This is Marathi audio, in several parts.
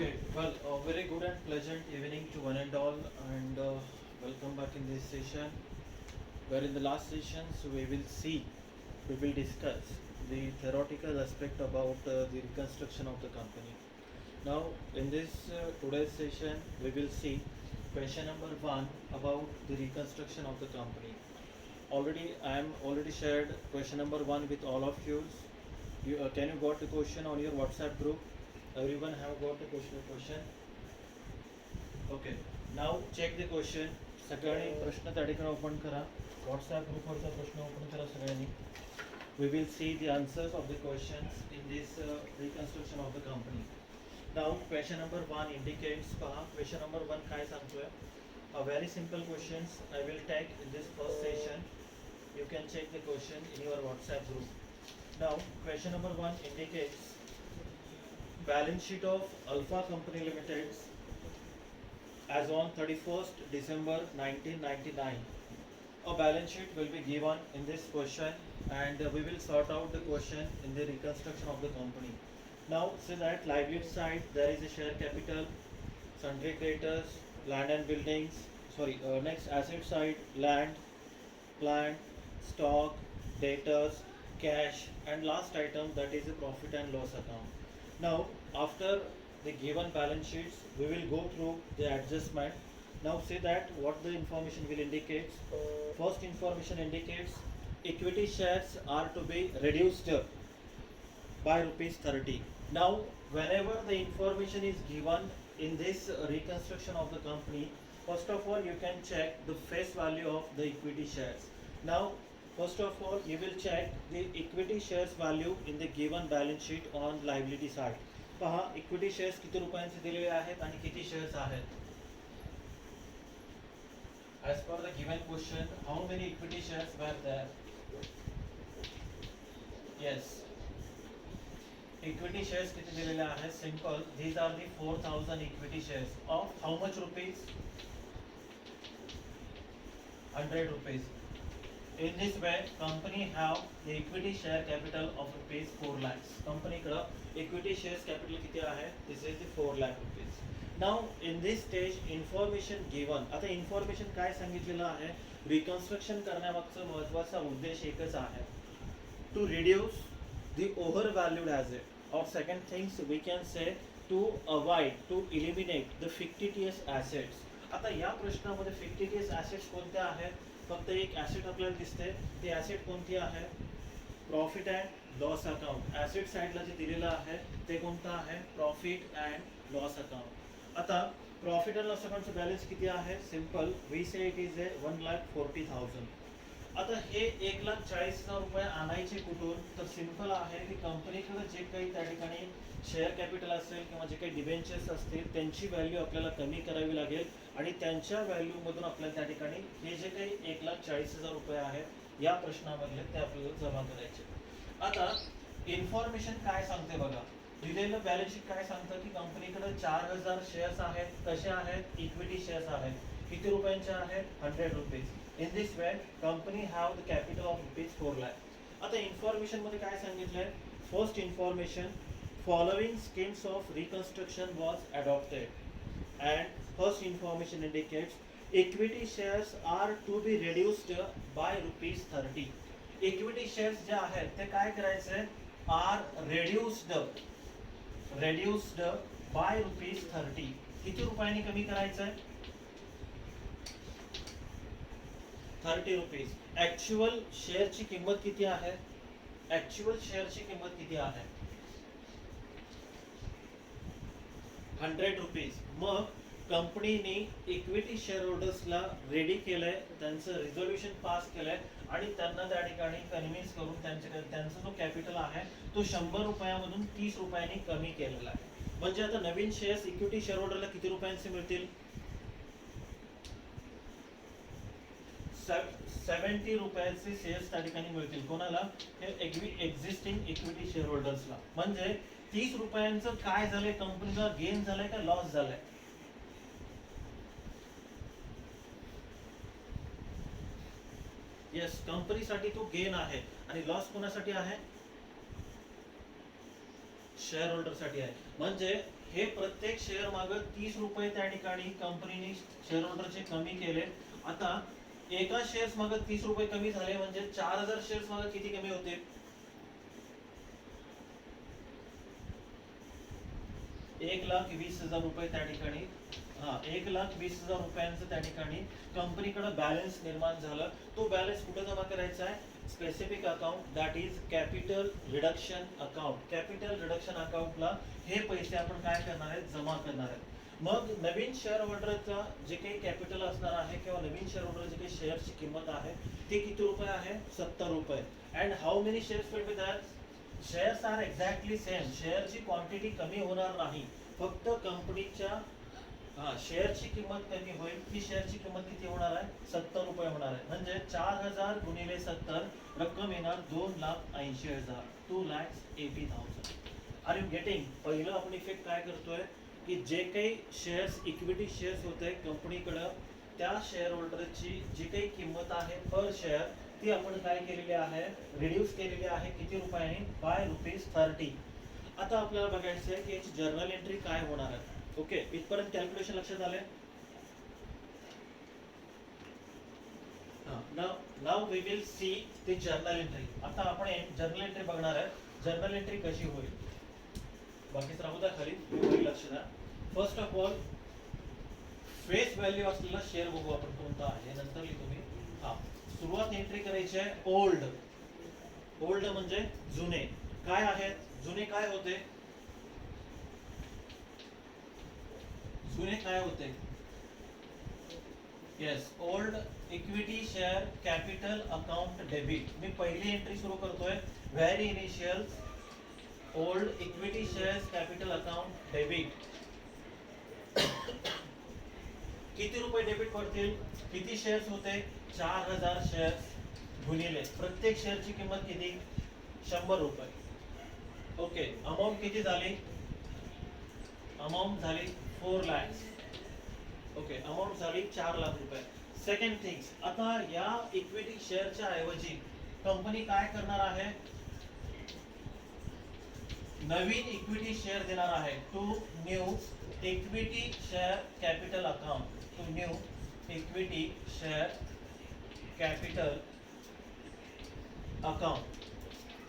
Okay, well, a very good and pleasant evening to one and all, and welcome back in this session. Where in the last sessions we will discuss the theoretical aspect about the reconstruction of the company. Now, in this today's session, we will see question number one about the reconstruction of the company. I am already shared question number one with all of you. Can you got the question on your WhatsApp group? Everyone have got the question. Okay now check the question सगळ्यांनी प्रश्न त्या ठिकाणी ओपन करा व्हॉट्सॲप ग्रुपवरचा प्रश्न ओपन करा सगळ्यांनी we will see the answers of the questions in this reconstruction of the company now question number one indicates पहा क्वेश्चन नंबर वन काय सांगतोय a very simple questions I will take in this first session you can check the question in your WhatsApp group now question number one indicates balance sheet of Alpha Company Limited as on 31st December 1999. A balance sheet will be given in this question and we will sort out the question in the reconstruction of the company. Now see that liability side there is a share capital, sundry creditors, land and buildings, next asset side land, plant, stock, debtors, cash and last item that is a profit and loss account. Now after the given balance sheets we will go through the adjustment. Now see that what the information will indicate. First information indicates equity shares are to be reduced by rupees 30. Now whenever the information is given in this reconstruction of the company, first of all you can check the face value of the equity shares. Now first of all you will check the equity shares value in the given balance sheet on liability side. पहा इक्विटी शेअर्स किती रुपयांचे दिलेले आहेत आणि किती शेअर्स आहेत. as per the given question how many equity shares were there. yes, equity shares किती दिलेले आहेत. simple, these are the 4000 equity shares of how much rupees, 100 rupees. In this way, company have the equity share capital of rupees 4 lakhs. Company कडे equity shares capital किती आहे? This is the 4 lakh rupees. Now in this stage information given. आता information काय सांगितलेलं आहे? Reconstruction करण्यामागचा महत्त्वाचा उद्देश एकच आहे. To reduce the overvalued asset. Or second things we can say to avoid, to eliminate the fictitious assets. आता या प्रश्नामध्ये fictitious assets कोणते आहेत? फक्त एक ॲसेट आपल्याला दिसते. ती ॲसेट कोणती आहे? Profit and loss account. Asset साईडला जे दिलेलं आहे ते कोणतं आहे? Profit and loss account. आता प्रॉफिट अँड लॉस अकाउंटचं बॅलन्स किती आहे? Simple, we say it is 1,40,000. आता हे 1,40,000 रुपये आणायचे कुठून? तर सिंपल आहे की कंपनीकडे जे काही त्या ठिकाणी शेअर कॅपिटल असेल किंवा जे काही डिबेंचर्स असतील त्यांची व्हॅल्यू आपल्याला कमी करावी लागेल आणि त्यांच्या व्हॅल्यूमधून आपल्याला त्या ठिकाणी हे जे काही 1,40,000 रुपये आहेत या प्रश्नामधले ते आपल्याला जमा करायचे. आता इन्फॉर्मेशन काय सांगते बघा. दिलेलं बॅलन्स शीट काय सांगतं की कंपनीकडे 4,000 शेअर्स आहेत. कसे आहेत? इक्विटी शेअर्स आहेत. किती रुपयांचे आहेत? 100 rupees. In this way company have the capital of rupees 4 lakh. आता इन्फॉर्मेशन मध्ये काय सांगितलंय? First information, following schemes of reconstruction was adopted and first information indicates equity shares are to be reduced by rupees 30. equity shares जे आहेत ते काय करायचे? are reduced by rupees 30. किती रुपयांनी कमी करायचंय? 30 रुपीज. ऍक्च्युअल शेअरची किंमत किती आहे? ऍक्च्युअल शेअरची किंमत किती आहे? 100 रुपीज. मग कंपनीने इक्विटी शेअर होल्डर्सला रेडी केलंय, त्यांचं रिझोल्युशन पास केलंय आणि त्यांना त्या ठिकाणी कन्व्हिन्स करून त्यांचा जो कॅपिटल आहे तो 100 रुपयामधून 30 रुपयांनी कमी केलेला आहे. म्हणजे आता नवीन शेअर्स इक्विटी शेअर होल्डरला किती रुपयांचे मिळतील? 70 रुपयाचे शेअर्स त्या ठिकाणी मिळतील. कोणाला? एक्झिस्टिंग इक्विटी शेअर होल्डर्सला. म्हणजे 30 रुपयांचं काय झालंय? कंपनीला गेन झालंय का लॉस झालाय? येस, कंपनीसाठी तो गेन आहे आणि लॉस कोणासाठी आहे? शेअर होल्डर साठी आहे. म्हणजे हे प्रत्येक शेअर मागे 30 रुपये त्या ठिकाणी कंपनीने शेअर होल्डरचे कमी केले. आता एका शेअर्स मागे 30 रुपये कमी झाले म्हणजे 4000 शेअर्स मागे किती कमी होते? 1,20,000 रुपये त्या ठिकाणी 1,20,000 रुपयांचं त्या ठिकाणी कंपनीकडे बॅलन्स निर्माण झालं. तो बॅलन्स कुठे जमा करायचा आहे? Specific account, that is capital reduction account. Capital reduction अकाउंटला हे पैसे आपण काय करणार आहेत? जमा करणार आहेत. मग नवीन शेअर होल्डरचा जे काही कॅपिटल असणार आहे किंवा नवीन शेअर होल्डर जे काही शेअरची किंमत आहे ती किती रुपये आहे? 70 रुपये. And how many shares will be that? Shares are exactly same. शेअरची क्वांटिटी कमी होणार नाही, फक्त कंपनीच्या शेअरची किंमत कमी होईल. ती शेअरची किंमत किती होणार आहे? 70 रुपये होणार आहे. म्हणजे 4000 गुणिले 70 रक्कम येणार 2,80,000, 2,80,000. Are you getting? पहिलं आपण इफेक्ट काय करतोय की जे काही शेअर्स इक्विटी शेअर्स होते कंपनीकडं त्या शेअर होल्डरची जी काही किंमत आहे पर शेअर ती आपण काय केलेली आहे? रिड्यूस केलेली आहे. किती रुपयांनी? बाय ₹30. आता आपल्याला बघायचं आहे की याची जर्नल एंट्री काय होणार आहे. ओके, इथपर्यंत कॅल्क्युलेशन लक्षात आले? Now we will see the journal entry. आता आपण जर्नल एंट्री बघणार आहे. जर्नल एंट्री कशी होईल? बाकी राहू द्या खाली, लक्ष द्या. First of all face value असलेला शेअर बघू आपण कोणता आहे, नंतर तुम्ही सुरुवात एंट्री करायची आहे. ओल्ड. ओल्ड म्हणजे जुने. काय आहेत जुने? काय होते जुने? काय होते? Yes, old equity share capital account debit. मी पहिली एंट्री सुरू करतोय. Very initial old equity shares capital account debit. किती रुपये डेबिट पडतील? किती शेअर्स होते? 4000 शेअर्स गुणिले प्रत्येक शेअरची किंमत किती? 100 रुपये. ओके, अमाऊंट किती झाली? अमाऊंट झाली 4 lakhs. ओके, अमाऊंट झाली 4 लाख रुपये. सेकंड थिंग्स, आता या इक्विटी शेअरच्या ऐवजी कंपनी काय करणार आहे? नवीन इक्विटी शेअर देणार आहे. To new equity share capital account. To new equity share capital account.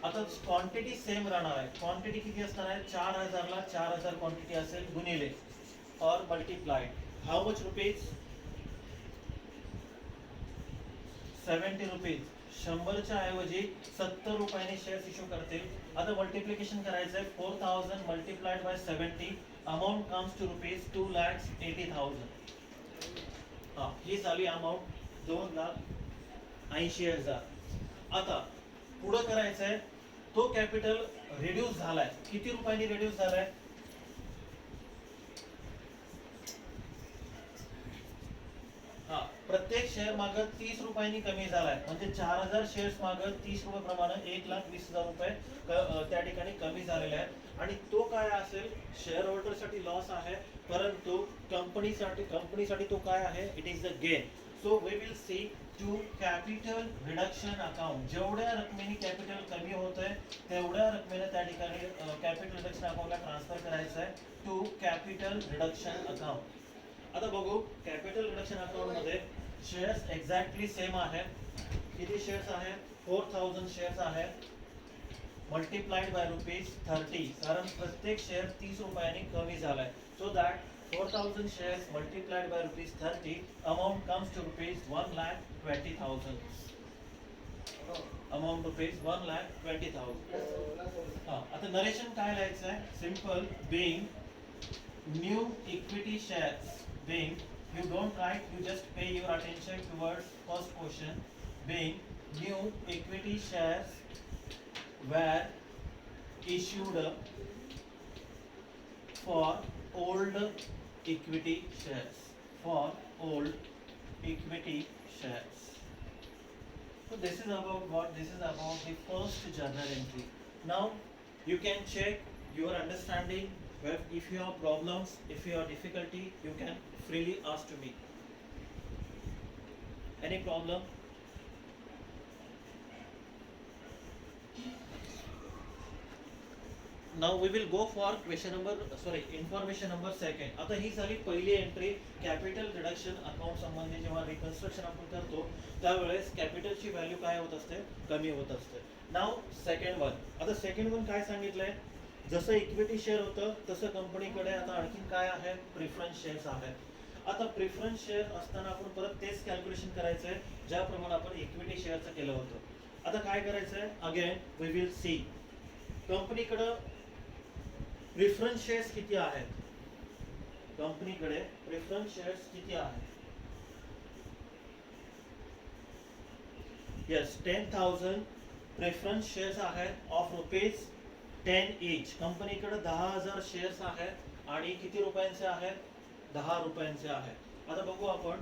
आता क्वांटिटी सेम राहणार आहे. क्वांटिटी किती असणार आहे? 4000 ला 4000 क्वांटिटी असेल गुणिले or multiplied. How much rupees? 70 rupees. 100च्या ऐवजी 70 रुपयांनी शेअर्स इश्यू करतील. आता मल्टिप्लिकेशन करायचं आहे. 4000 multiplied by 70, amount comes to rupees 2,80,000. ही झाली अमाउंट 2,80,000. आता पुढं करायचं आहे. तो कॅपिटल रिड्यूस झालाय. किती रुपयांनी रिड्यूस झालाय? प्रत्येक शेअर मागे 30 रुपयांनी कमी झालाय. म्हणजे 4000 शेअर्स मागे 30 रुपये प्रमाणे 1,20,000 रुपये त्या ठिकाणी कमी झालेले आहेत. आणि तो काय असेल? शेअर होल्डर साठी लॉस आहे, परंतु कंपनीसाठी तो काय आहे? It is the gain. So we will see to capital reduction account. जेवढ्या रकमेने कॅपिटल कमी होत आहे तेवढ्या रकमेने त्या ठिकाणी कॅपिटल रिडक्शन अकाउंटला ट्रान्सफर करायचं आहे. To capital reduction account. आता बघू कॅपिटल रिडक्शन अकाउंट मध्ये शेअर्स एक्झॅक्टली सेम आहेत. किती शेअर्स आहेत? 4000 शेअर्स आहेत. मल्टिप्लाइड बाय ₹30, कारण प्रत्येक शेअर 30 रुपयांनी कमी झालाय. So that 4000 shares multiplied by ₹30, amount comes to ₹1,20,000. Amount ₹1,20,000. आता नरेशन काय लिहायचं आहे? Simple. being new equity shares, being, you don't write, you just pay your attention towards first question. being new equity shares were issued for old equity shares, for old equity shares. So this is about what? This is about the first journal entry. Now you can check your understanding. If you have problems, if you have difficulty, you can freely ask to me. Any problem? Now we will go for information number second. आता ही झाली पहिली एंट्री कॅपिटल रिडक्शन अकाउंट संबंधी. जेव्हा रिकन्स्ट्रक्शन आपण करतो त्यावेळेस कॅपिटलची व्हॅल्यू काय होत असते, कमी होत असते. नाव सेकंड वन. आता सेकंड वन काय सांगितलंय, जसं इक्विटी शेअर होतं तसं कंपनीकडे आता आणखीन काय आहे, प्रिफरन्स शेअर्स आहेत. आता प्रिफरन्स शेअर असताना आपण परत तेच कॅल्क्युलेशन करायचं आहे ज्याप्रमाणे आपण इक्विटी शेअरचं केलं होतं. आता काय करायचं आहे, अगेन वी विल सी कंपनीकडं प्रिफरन्स शेअर्स किती आहेत, कंपनीकडे प्रिफरन्स शेअर्स किती आहेत. येस, 10,000 प्रेफरन्स शेअर्स आहेत ऑफ ₹10 इच. कंपनीकडे 10,000 शेअर्स आहेत आणि किती रुपयांचे आहेत, 10 रुपयांचे आहेत. आता बघू आपण.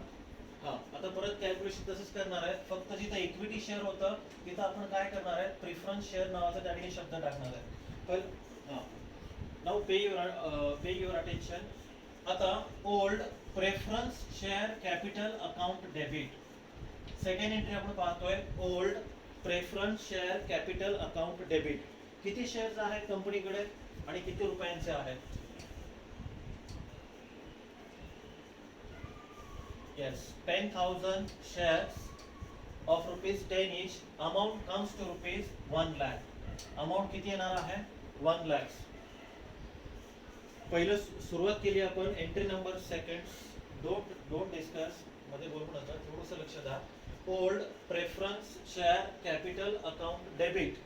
आता परत कॅल्क्युलेशन तसंच करणार आहे, फक्त जिथं इक्विटी शेअर होतं तिथं आपण काय करणार आहे, प्रिफरन्स शेअर नावाचा त्या ठिकाणी शब्द टाकणार आहे. पण नाउ पे युअर अटेन्शन. आता old preference share capital account debit. Second entry आपण पाहतोय, old preference share capital account debit. किती शेअर्स आहेत कंपनीकडे आणि किती रुपयांचे आहेत. Yes, 10,000 shares of ₹10 each. Amount comes to ₹1 lakh. Amount किती येणार आहे, 1 lakhs. पहिलं सुरुवात केली आपण entry number second. Don't discuss मध्ये बोलू नका, थोडंसं लक्ष द्या. Old preference share capital account debit.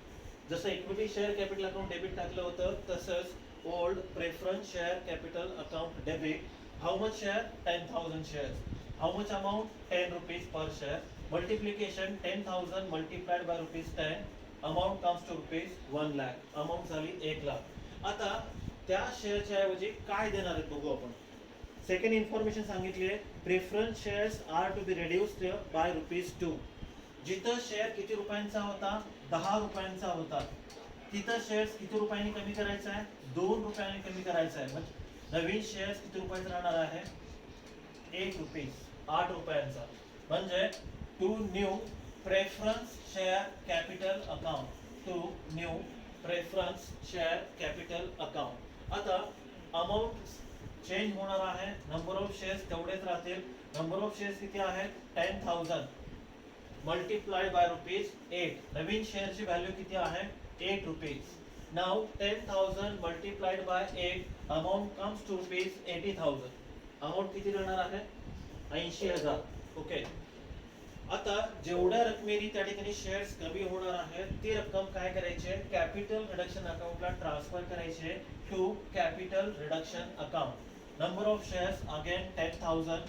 जसं equity share capital account debit टाकलं होतं तसंच old preference share capital account debit. How much share, 10,000 shares. How much amount, 10 rupees per share. Multiplication 10,000 multiplied by ₹10. Amount comes to ₹1 lakh. Amount झाली 1 लाख. आता त्या शेअरच्या ऐवजी काय देणार आहेत बघू आपण. सेकंड इन्फॉर्मेशन सांगितली आहे, preference shares are to be reduced by ₹2. जिथं शेअर किती रुपयांचा होता, 10 रुपयांचा होता, तिथं शेअर्स किती रुपयांनी कमी करायचा आहे, 2 रुपयांनी कमी करायचा आहे. म्हणजे नवीन शेअर्स किती रुपयाचा राहणार आहे, ₹1, 8 रुपयांचा. म्हणजे to new preference share capital account, to new preference share capital account. आता अमाऊंट चेंज होणार आहे, नंबर ऑफ शेअर्स तेवढेच राहतील. नंबर ऑफ शेअर्स किती आहेत, 10,000 मल्टिप्लाइड बाय ₹8. नवीन शेअरची व्हॅल्यू किती आहे, ₹8. Now 10,000 multiplied by 8, amount comes to ₹80,000. Amount किती राहणार आहे, 80,000. ओके. आता जेवढ्या रकमेने त्या ठिकाणी शेअर्स कमी होणार आहेत ती रक्कम काय करायची, कॅपिटल रिडक्शन अकाउंटला ट्रान्सफर करायची to capital reduction account. Number of shares again 10,000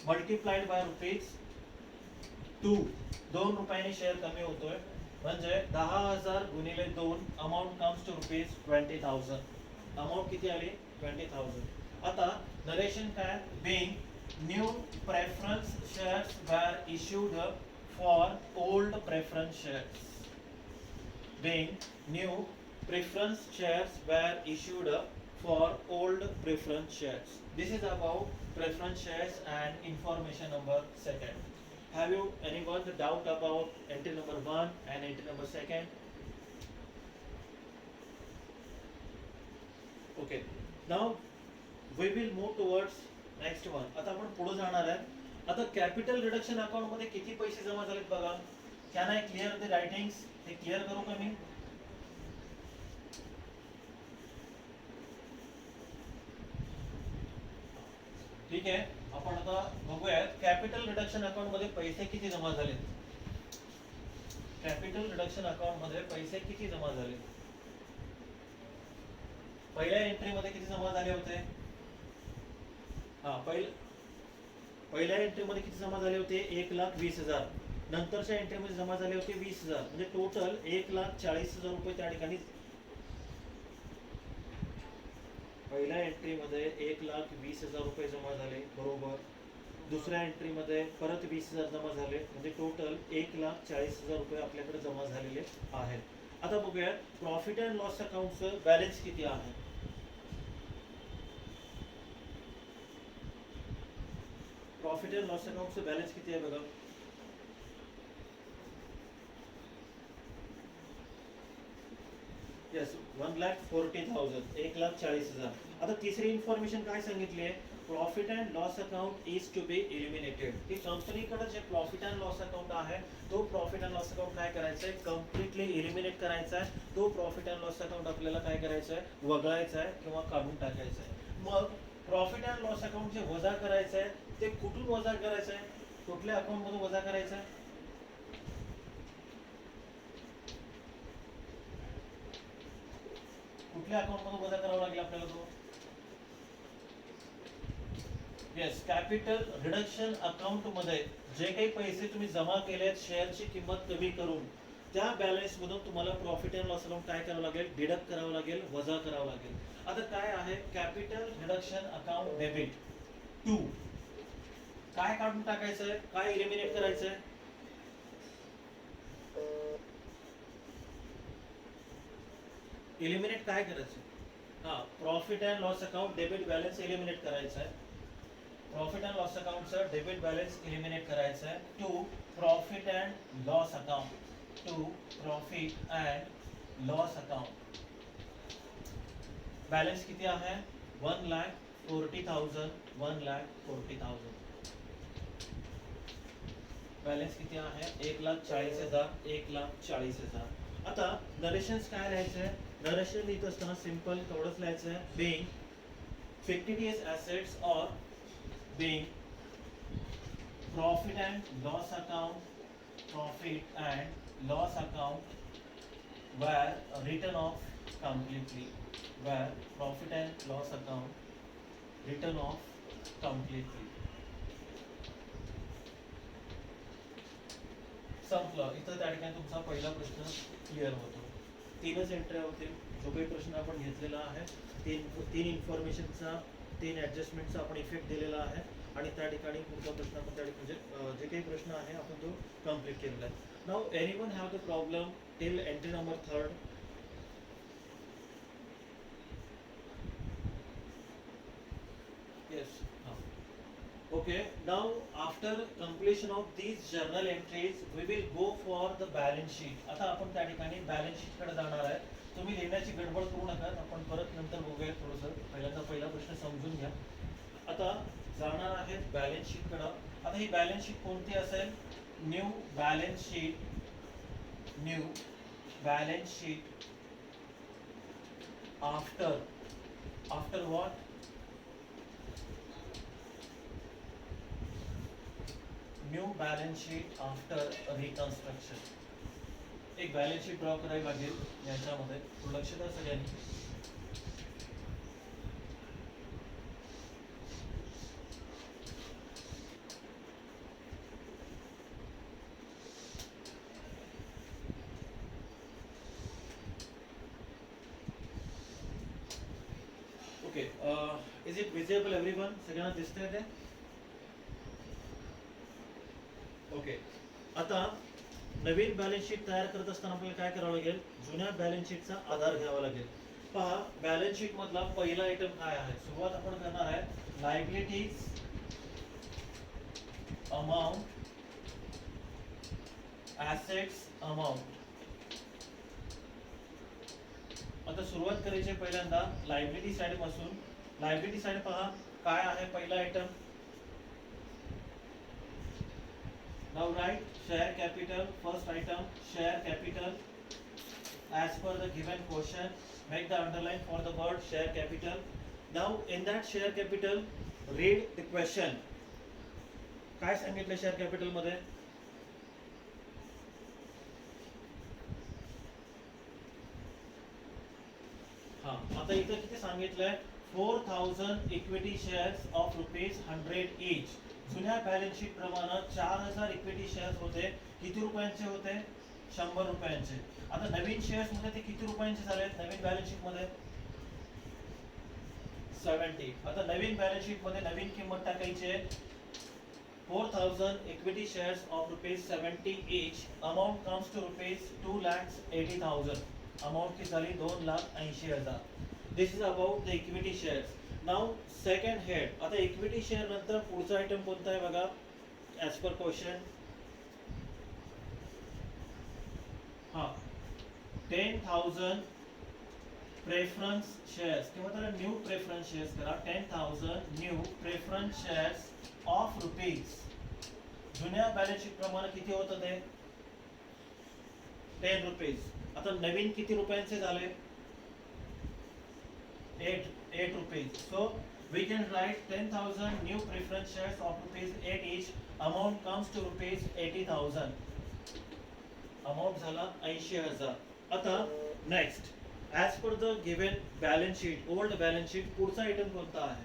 multiplied by ₹2. 2 रुपयांनी शेअर कमी होतोय म्हणजे 10,000 गुणिले 2, अमाऊंट कम्स टू ₹20,000. अमाऊंट किती आली, 20,000. आता नरेशन काय, being new preference shares were issued for old preference shares. Being new preference shares were issued for old preference shares. This is about preference shares and information number second. Have you anyone doubt about entry number 1 and entry number second? Okay. Now we will move towards next one. आता आपण पुढे जाणार आहे. आता कॅपिटल रिडक्शन अकाउंट मध्ये किती पैसे जमा झालेत बघा. Can I clear the writings, हे क्लिअर करू का मी. ठीक आहे, आपण आता बघूयात कॅपिटल रिडक्शन अकाउंट मध्ये पैसे किती जमा झालेत. कॅपिटल रिडक्शन अकाउंट मध्ये पैसे किती जमा झाले. पहिल्या एंट्री मध्ये किती जमा झाले होते, पहिल्या एंट्री मध्ये किती जमा झाले होते, 1,20,000. नंतरच्या एंट्री मध्ये जमा झाले होते 20,000. म्हणजे टोटल 1,40,000 रुपये त्या ठिकाणी. पहिल्या एंट्री मध्ये 1,20,000 रुपये जमा झाले, बरोबर. दुसऱ्या एंट्री मध्ये परत 20,000 जमा झाले, म्हणजे टोटल 1,40,000 रुपये आपल्याकडे जमा झालेले आहेत. आता बघूया प्रॉफिट अँड लॉस अकाउंटचं बॅलन्स किती आहे. प्रॉफिट अँड लॉस अकाउंटचं बॅलन्स किती आहे बघा. येस, 1,40,000, 1,40,000. आता तिसरी इन्फॉर्मेशन काय सांगितली आहे, profit and loss account is to be eliminated. की कंपनीकडे जे प्रॉफिट अँड लॉस अकाउंट आहे तो प्रॉफिट अँड लॉस अकाउंट काय करायचं आहे, कम्प्लिटली एलिमिनेट करायचा आहे. तो प्रॉफिट अँड लॉस अकाउंट आपल्याला काय करायचं आहे, वगळायचा आहे किंवा काढून टाकायचं आहे. मग प्रॉफिट अँड लॉस अकाउंट जे वजा करायचं आहे ते कुठून वजा करायचं आहे, कुठल्या अकाउंट मधून वजा करायचं आहे, कुठल्या अकाउंट मधून वजा करावा लागेल आपल्याला तो, येस, कॅपिटल रिडक्शन अकाउंट मध्ये जे काही पैसे तुम्ही जमा केलेत शेअरची किंमत कमी करून त्या बॅलन्स मधून तुम्हाला प्रॉफिट अँड लॉस अकाउंट काय करावं लागेल, डिडक्ट करावं लागेल, वजा करावं लागेल. आता काय आहे कॅपिटल रिडक्शन अकाउंट डेबिट 2, काय काढून टाकायचं आहे, काय एलिमिनेट करायचं आहे, एलिमिनेट काय करायचं, हा profit and loss account debit balance eliminate करायचं आहे. प्रॉफिट अँड लॉस अकाउंटचा डेबिट बॅलन्स एलिमिनेट करायचा आहे to profit and loss account, to profit and loss account. Balance किती आहे, 1,40,000, 1,40,000. बॅलन्स किती आहे, 1,40,000, 1,40,000. आता नरेशन्स काय लिहायचंय, नरेशन लिहित असताना सिंपल तेवढंच लिहायचंय, Bing fictitious assets or being profit and loss account, profit and loss account were written off completely, where profit and loss account written off completely. संपलं इथं, त्या ठिकाणी तुमचा पहिला प्रश्न क्लिअर होतो. तीनच एंट्री होतील, जो काही प्रश्न आपण घेतलेला आहे तीन इन्फॉर्मेशनचा, 3 ॲडजस्टमेंटचा आपण इफेक्ट दिलेला आहे आणि त्या ठिकाणी पुढचा प्रश्न आपण त्या म्हणजे जे काही प्रश्न आहे आपण तो कम्प्लीट केलेला आहे. Now anyone have the problem till entry number 3rd? Yes. Okay. Now after completion of these journal entries, we will go for the balance sheet. आता आपण त्या ठिकाणी बॅलन्स शीट कडे जाणार आहे. तुम्ही लिहिण्याची गडबड करू नका, आपण परत नंतर बघूया. थोडंसं पहिल्यांदा पहिला प्रश्न समजून घ्या. आता जाणार आहेत बॅलन्स शीट कडे. आता ही बॅलन्स शीट कोणती असेल, new balance sheet, new balance sheet after what, new balance sheet after reconstruction. एक बॅलन्स शीट ड्रॉ करावी लागेल याच्यामध्ये, लक्ष द्या सगळ्यांनी. Okay, is it visible everyone, सगळ्यांना दिसतंय ते? ओके. आता नवीन बॅलन्स शीट तयार करत असताना आपल्याला काय करावं लागेल, जुन्या बॅलन्स शीटचा आधार घ्यावा लागेल. पहा बॅलन्स शीट मधला पहिला आयटम काय आहे, सुरुवात आपण करणार आहे लायबिलिटीज अमाउंट, ॲसेट्स अमाउंट. आता सुरुवात करायची पहिल्यांदा लायबिलिटी साइड पासून. लायबिलिटी साइड पहा काय आहे पहिला item. Now write share capital, first item share capital as per the given question. Make the underline for the word share capital. Now in that share capital read the question. काय सांगितलं शेअर कॅपिटल मध्ये, हा आता इथं किती सांगितलंय, 4,000 इक्विटी शेअर्स ऑफ ₹100 each. जुन्या बॅलन्स शीट प्रमाणे 4,000 इक्विटी शेअर्स होते. किती रुपयांचे होते, 100 रुपयांचे. आता नवीन शेअर्स मध्ये ते किती रुपयांचे झालेत, नवीन बॅलन्स शीट मध्ये 70. आता नवीन बॅलन्स शीट मध्ये नवीन किंमत टाकायची आहे, 4,000 equity shares of ₹70 each. Amount comes to ₹2,80,000. Amount की झाली 2,80,000. This is about the equity shares. Now second head. आता equity share नंतर पुढचा आयटम कोणता आहे बघा, as per question. हा 10,000 प्रेफरन्स शेअर्स किंवा त्याला न्यू प्रेफरन्स शेअर्स करा. 10,000 new preference shares of rupees. जुन्या बॅलन्स शीट प्रमाणे किती होतं ते 10 रुपीज. आता नवीन किती रुपयांचे झाले 8 rupees. So we can write 10,000 new preference shares of rupees 8 each. Amount comes to rupees 80,000. Amount झाला 80,000. आता next, as per the given balance sheet, old balance sheet, पुढचा item कोणता आहे?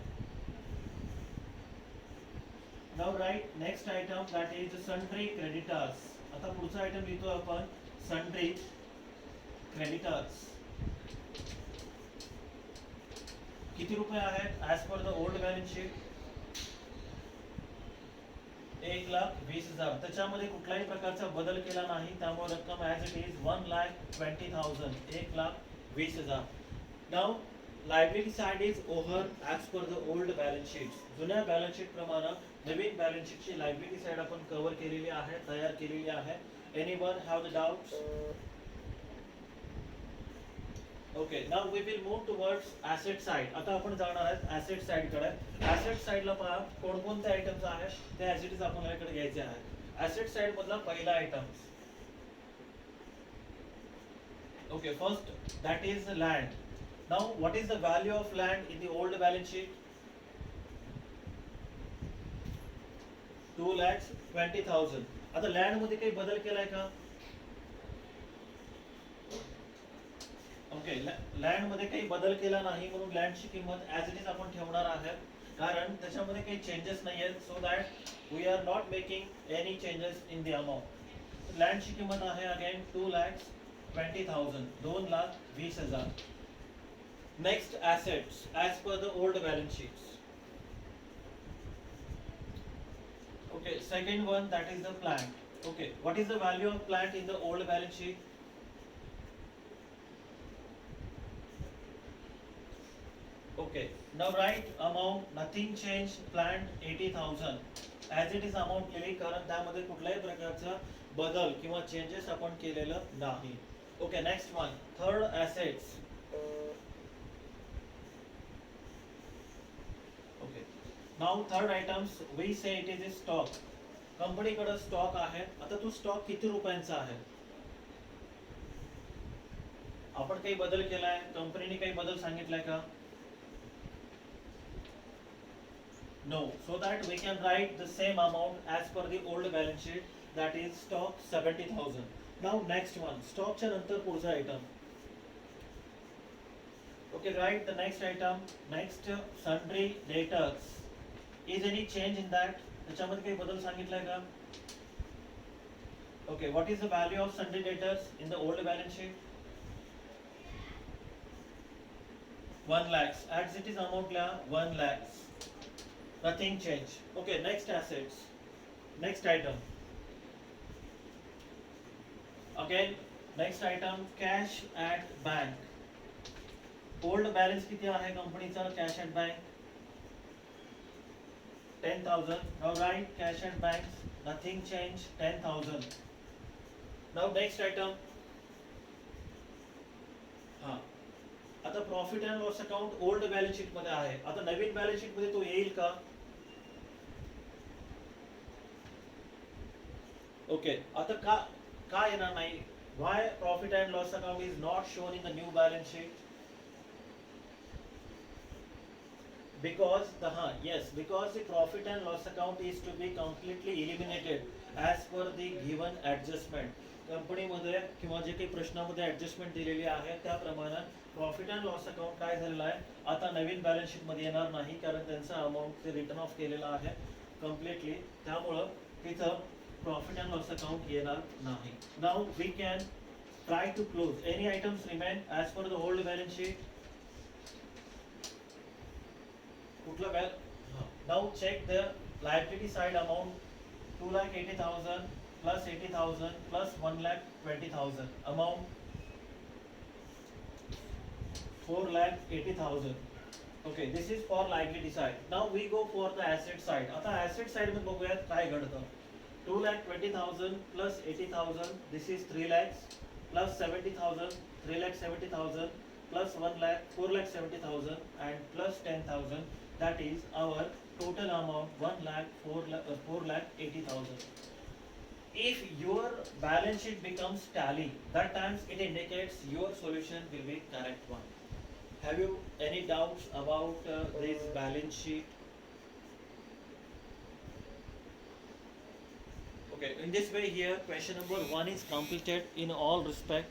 Now write next item, that is sundry creditors. आता पुढचा item लिहितो आपण sundry creditors. किती रुपये आहेत as per the old balance sheet 1,20,000. त्याच्यामध्ये कुठल्याही प्रकारचा बदल केला नाही, त्यामुळे रक्कम as it is 1,20,000, 1,20,000. Now liability side is over as per the old balance sheet. जुन्या बॅलन्स शीट प्रमाणे नवीन बॅलन्स शीटची लायबिलिटी साइड आपण कव्हर केलेली आहे, तयार केलेली आहे. Anyone have the doubts? Okay, now we will move towards asset side. आता आपण जाणार आहोत ॲसेट साइड कडे. ॲसेट साइडला पहा कोणकोणते आयटम्स आहेत ते ॲज इट इज आपण याकडे घ्यायचे आहेत. ॲसेट साइड मधला पहिला item, okay, first that is land. Now what is the value of land in the old balance sheet? 2,20,000. आता लँड मध्ये काही बदल केलाय का? ओके, लँड मध्ये काही बदल केला नाही, म्हणून लँडची किंमत ॲज इट इज आपण ठेवणार आहे, कारण त्याच्यामध्ये काही चेंजेस नाही आहेत. So that we are not making any changes in the amount. लँडची किंमत आहे again 2,20,000, 2,20,000. Next assets as per the old balance sheets. Okay, second one that is the plant. Okay, what is the value of plant in the old balance sheet? Okay, now write amount, nothing changed, plant 80,000 as it is amount लिहिली, कारण त्यामध्ये कुठल्याही प्रकारचा बदल किंवा चेंजेस आपण केलेलं नाही. Okay, next one, third assets. Okay, now third items we say it is stock. कंपनीकडे स्टॉक आहे. आता तो स्टॉक किती रुपयांचा आहे? आपण काही बदल केलाय, कंपनीने काही बदल सांगितलाय का? No, so that we can write the same amount as per the old balance sheet, that is stock 70,000. Now next one, stock च्या नंतर पुढचा item. Okay, write the next item. Next, sundry debtors. Is any change in that? त्याच्यामध्ये काही बदल सांगितलाय का? Okay, what is the value of sundry debtors in the old balance sheet? 1 lakhs. As it is amount ला 1 lakhs. Nothing change. Okay, next assets. Next item. Again, next item, cash at bank. Old balance किती आहे कंपनीचा cash at bank? 10,000. Now write cash at bank. Nothing change. 10,000. Now next item. हाँ. आता profit and loss account old balance sheet मध्ये आहे. आता नवीन बॅलन्स शीट मध्ये तो येईल का? ओके, आता का येणार नाही? Why profit and loss account is not shown in the new balance sheet? Because because the profit and loss account is to be completely eliminated as per the given adjustment. कंपनीमध्ये किंवा जे काही प्रश्नामध्ये ऍडजस्टमेंट दिलेली आहे त्याप्रमाणे प्रॉफिट अँड लॉस अकाउंट काय झालेलं आहे, आता नवीन बॅलन्स शीट मध्ये येणार नाही, कारण त्यांचा अमाऊंट ते रिटर्न ऑफ केलेला आहे कम्प्लिटली. त्यामुळं तिथं प्रॉफिट अँड लॉस अकाउंट येणार नाही. Now we can try to close. Any items remain as per the old balance sheet? कुठला now check the liability side amount 2,80,000 plus 80,000 plus 1,20,000. Amount 4,80,000. Okay, this is for liability side. Now we go for the asset side. आता asset side मध्ये बघूयात काय घडतं. 2,20,000 plus 80,000, this is 3 lakhs plus 70,000, 3,70,000 plus 1 lakh 4 lakh 70,000 and plus 10,000, that is our total amount 1 lakh 4 lakh 80,000. If your balance sheet becomes tally, that times it indicates your solution will be correct one. Have you any doubts about this balance sheet? Okay, in this way here question number 1 is completed in all respect.